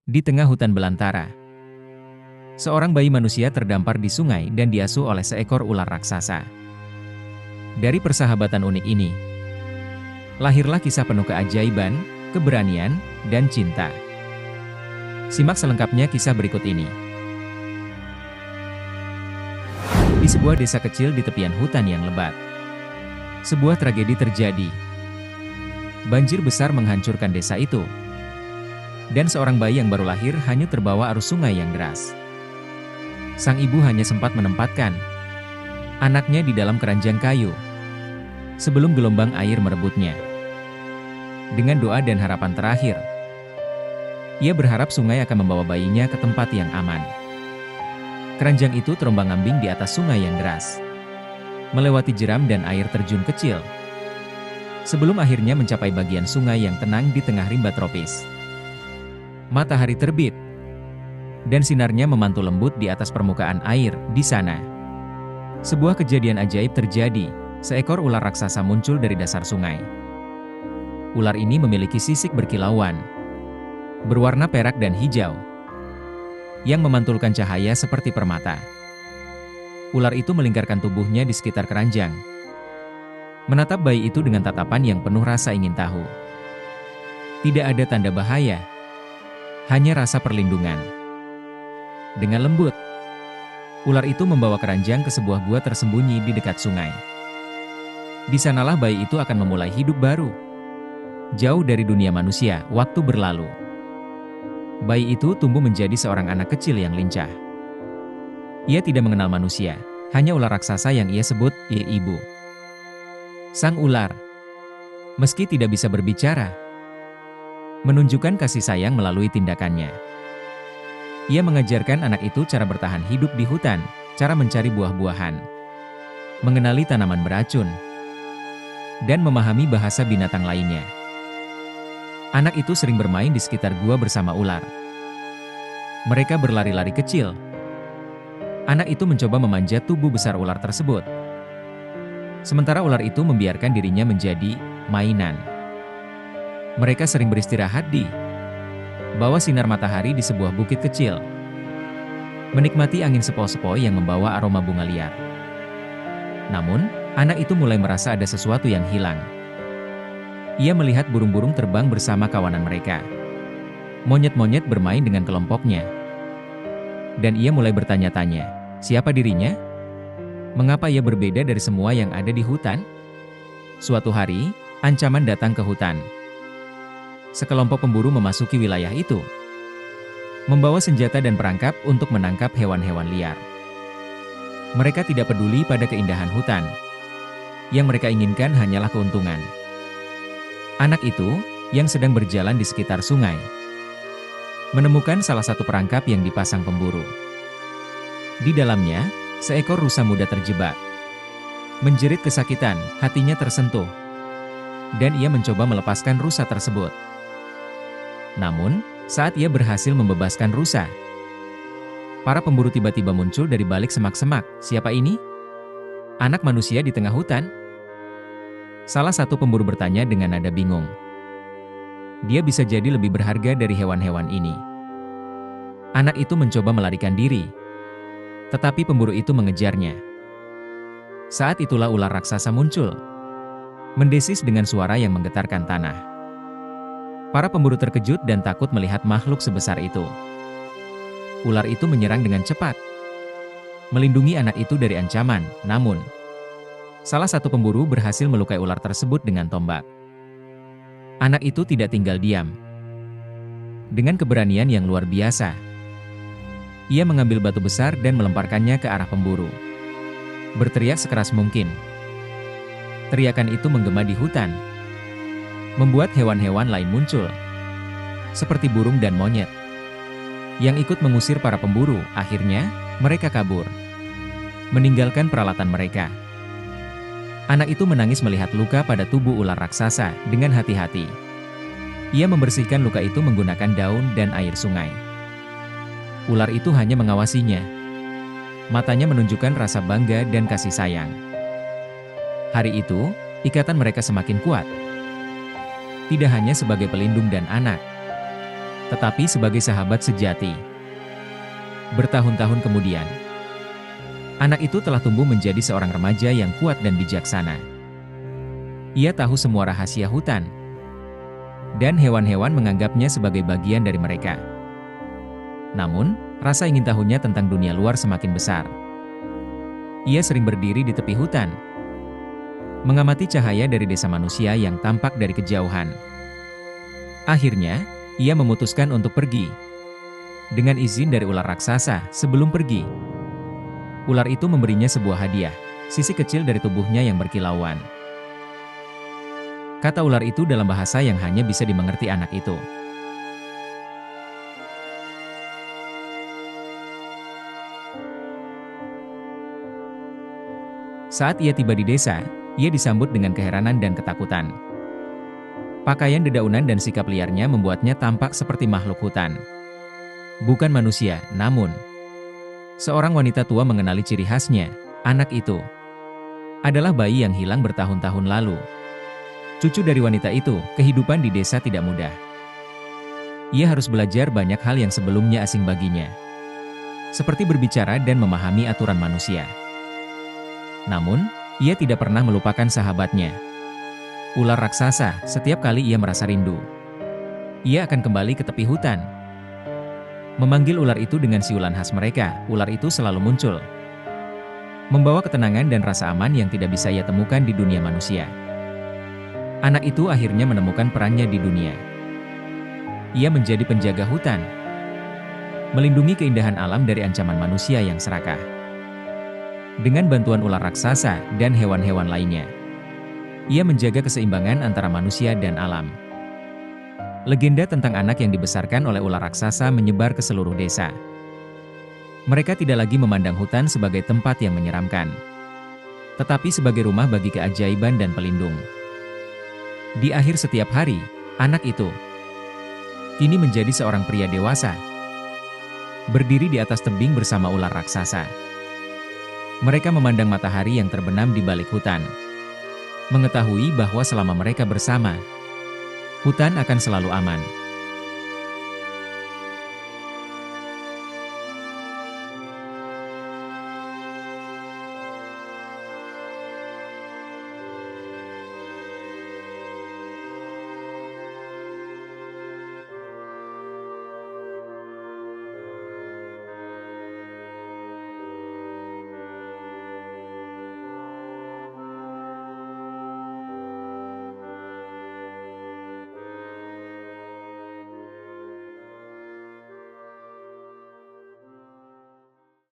Di tengah hutan belantara, seorang bayi manusia terdampar di sungai dan diasuh oleh seekor ular raksasa. Dari persahabatan unik ini, lahirlah kisah penuh keajaiban, keberanian, dan cinta. Simak selengkapnya kisah berikut ini. Di sebuah desa kecil di tepian hutan yang lebat, sebuah tragedi terjadi. Banjir besar menghancurkan desa itu, dan seorang bayi yang baru lahir hanyut terbawa arus sungai yang deras. Sang ibu hanya sempat menempatkan anaknya di dalam keranjang kayu sebelum gelombang air merebutnya. Dengan doa dan harapan terakhir, ia berharap sungai akan membawa bayinya ke tempat yang aman. Keranjang itu terombang-ambing di atas sungai yang deras, melewati jeram dan air terjun kecil, sebelum akhirnya mencapai bagian sungai yang tenang di tengah rimba tropis. Matahari terbit, dan sinarnya memantul lembut di atas permukaan air di sana. Sebuah kejadian ajaib terjadi, seekor ular raksasa muncul dari dasar sungai. Ular ini memiliki sisik berkilauan, berwarna perak dan hijau, yang memantulkan cahaya seperti permata. Ular itu melingkarkan tubuhnya di sekitar keranjang, menatap bayi itu dengan tatapan yang penuh rasa ingin tahu. Tidak ada tanda bahaya, hanya rasa perlindungan. Dengan lembut, ular itu membawa keranjang ke sebuah gua tersembunyi di dekat sungai. Di sanalah bayi itu akan memulai hidup baru, jauh dari dunia manusia. Waktu berlalu, bayi itu tumbuh menjadi seorang anak kecil yang lincah. Ia tidak mengenal manusia, hanya ular raksasa yang ia sebut ibu. Sang ular, meski tidak bisa berbicara, menunjukkan kasih sayang melalui tindakannya. Ia mengajarkan anak itu cara bertahan hidup di hutan, cara mencari buah-buahan, mengenali tanaman beracun, dan memahami bahasa binatang lainnya. Anak itu sering bermain di sekitar gua bersama ular. Mereka berlari-lari kecil. Anak itu mencoba memanjat tubuh besar ular tersebut, sementara ular itu membiarkan dirinya menjadi mainan. Mereka sering beristirahat di bawah sinar matahari di sebuah bukit kecil, menikmati angin sepoi-sepoi yang membawa aroma bunga liar. Namun, anak itu mulai merasa ada sesuatu yang hilang. Ia melihat burung-burung terbang bersama kawanan mereka. Monyet-monyet bermain dengan kelompoknya. Dan ia mulai bertanya-tanya, siapa dirinya? Mengapa ia berbeda dari semua yang ada di hutan? Suatu hari, ancaman datang ke hutan. Sekelompok pemburu memasuki wilayah itu, membawa senjata dan perangkap untuk menangkap hewan-hewan liar. Mereka tidak peduli pada keindahan hutan. Yang mereka inginkan hanyalah keuntungan. Anak itu, yang sedang berjalan di sekitar sungai, menemukan salah satu perangkap yang dipasang pemburu. Di dalamnya, seekor rusa muda terjebak. Menjerit kesakitan, hatinya tersentuh, dan ia mencoba melepaskan rusa tersebut. Namun, saat ia berhasil membebaskan rusa, para pemburu tiba-tiba muncul dari balik semak-semak. Siapa ini? Anak manusia di tengah hutan? Salah satu pemburu bertanya dengan nada bingung. Dia bisa jadi lebih berharga dari hewan-hewan ini. Anak itu mencoba melarikan diri, tetapi pemburu itu mengejarnya. Saat itulah ular raksasa muncul, mendesis dengan suara yang menggetarkan tanah. Para pemburu terkejut dan takut melihat makhluk sebesar itu. Ular itu menyerang dengan cepat, melindungi anak itu dari ancaman. Namun, salah satu pemburu berhasil melukai ular tersebut dengan tombak. Anak itu tidak tinggal diam. Dengan keberanian yang luar biasa, ia mengambil batu besar dan melemparkannya ke arah pemburu. Berteriak sekeras mungkin. Teriakan itu menggema di hutan, membuat hewan-hewan lain muncul, seperti burung dan monyet, yang ikut mengusir para pemburu. Akhirnya, mereka kabur, meninggalkan peralatan mereka. Anak itu menangis melihat luka pada tubuh ular raksasa. Dengan hati-hati, ia membersihkan luka itu menggunakan daun dan air sungai. Ular itu hanya mengawasinya. Matanya menunjukkan rasa bangga dan kasih sayang. Hari itu, ikatan mereka semakin kuat. Tidak hanya sebagai pelindung dan anak, tetapi sebagai sahabat sejati. Bertahun-tahun kemudian, anak itu telah tumbuh menjadi seorang remaja yang kuat dan bijaksana. Ia tahu semua rahasia hutan, dan hewan-hewan menganggapnya sebagai bagian dari mereka. Namun, rasa ingin tahunya tentang dunia luar semakin besar. Ia sering berdiri di tepi hutan, mengamati cahaya dari desa manusia yang tampak dari kejauhan. Akhirnya, ia memutuskan untuk pergi. Dengan izin dari ular raksasa, sebelum pergi, ular itu memberinya sebuah hadiah, sisi kecil dari tubuhnya yang berkilauan. Kata ular itu dalam bahasa yang hanya bisa dimengerti anak itu. Saat ia tiba di desa, ia disambut dengan keheranan dan ketakutan. Pakaian dedaunan dan sikap liarnya membuatnya tampak seperti makhluk hutan. Bukan manusia, namun seorang wanita tua mengenali ciri khasnya. Anak itu adalah bayi yang hilang bertahun-tahun lalu. Cucu dari wanita itu, kehidupan di desa tidak mudah. Ia harus belajar banyak hal yang sebelumnya asing baginya, seperti berbicara dan memahami aturan manusia. Namun, ia tidak pernah melupakan sahabatnya, ular raksasa. Setiap kali ia merasa rindu, ia akan kembali ke tepi hutan, memanggil ular itu dengan siulan khas mereka. Ular itu selalu muncul, membawa ketenangan dan rasa aman yang tidak bisa ia temukan di dunia manusia. Anak itu akhirnya menemukan perannya di dunia. Ia menjadi penjaga hutan, melindungi keindahan alam dari ancaman manusia yang serakah. Dengan bantuan ular raksasa dan hewan-hewan lainnya, ia menjaga keseimbangan antara manusia dan alam. Legenda tentang anak yang dibesarkan oleh ular raksasa menyebar ke seluruh desa. Mereka tidak lagi memandang hutan sebagai tempat yang menyeramkan, tetapi sebagai rumah bagi keajaiban dan pelindung. Di akhir setiap hari, anak itu kini menjadi seorang pria dewasa, berdiri di atas tebing bersama ular raksasa. Mereka memandang matahari yang terbenam di balik hutan, mengetahui bahwa selama mereka bersama, hutan akan selalu aman.